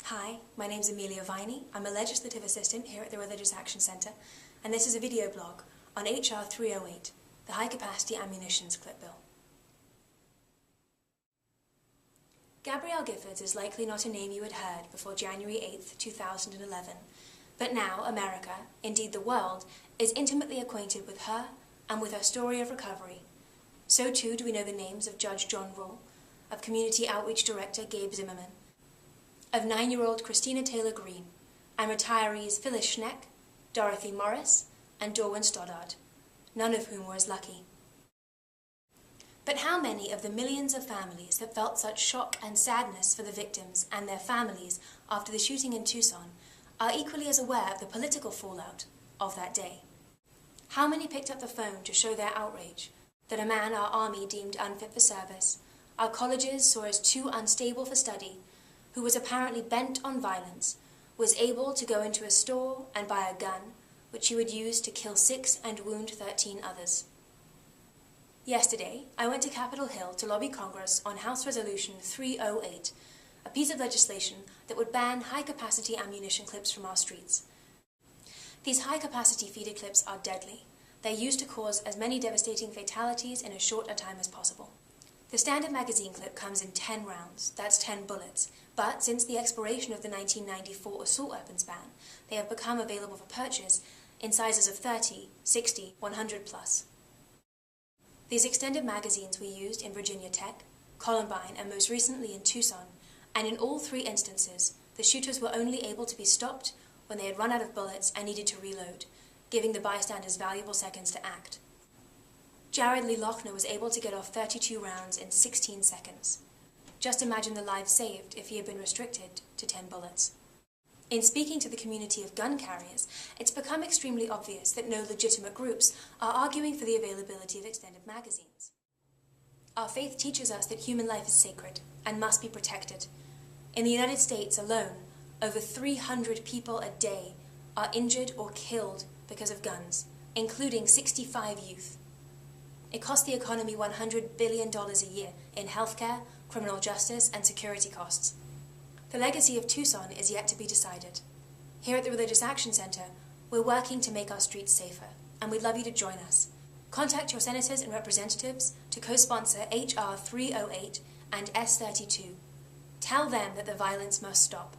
Hi, my name's Amelia Viney. I'm a legislative assistant here at the Religious Action Centre, and this is a video blog on HR 308, the High Capacity Ammunitions Clip Bill. Gabrielle Giffords is likely not a name you had heard before January 8th, 2011, but now America, indeed the world, is intimately acquainted with her and with her story of recovery. So too do we know the names of Judge John Rule, of Community Outreach Director Gabe Zimmerman, of 9-year-old Christina Taylor Green, and retirees Phyllis Schneck, Dorothy Morris, and Dorwin Stoddard, none of whom were as lucky. But how many of the millions of families that felt such shock and sadness for the victims and their families after the shooting in Tucson are equally as aware of the political fallout of that day? How many picked up the phone to show their outrage that a man our army deemed unfit for service, our colleges saw as too unstable for study, who was apparently bent on violence, was able to go into a store and buy a gun, which he would use to kill 6 and wound 13 others? Yesterday, I went to Capitol Hill to lobby Congress on House Resolution 308, a piece of legislation that would ban high-capacity ammunition clips from our streets. These high-capacity feeder clips are deadly. They're used to cause as many devastating fatalities in as short a time as possible. The standard magazine clip comes in 10 rounds, that's 10 bullets, but since the expiration of the 1994 assault weapons ban, they have become available for purchase in sizes of 30, 60, 100 plus. These extended magazines were used in Virginia Tech, Columbine, and most recently in Tucson, and in all 3 instances, the shooters were only able to be stopped when they had run out of bullets and needed to reload, giving the bystanders valuable seconds to act. Jared Lee Loughner was able to get off 32 rounds in 16 seconds. Just imagine the lives saved if he had been restricted to 10 bullets. In speaking to the community of gun carriers, it's become extremely obvious that no legitimate groups are arguing for the availability of extended magazines. Our faith teaches us that human life is sacred and must be protected. In the United States alone, over 300 people a day are injured or killed because of guns, including 65 youth. It costs the economy $100 billion a year in healthcare, criminal justice, and security costs. The legacy of Tucson is yet to be decided. Here at the Religious Action Centre, we're working to make our streets safer, and we'd love you to join us. Contact your senators and representatives to co-sponsor HR 308 and S32. Tell them that the violence must stop.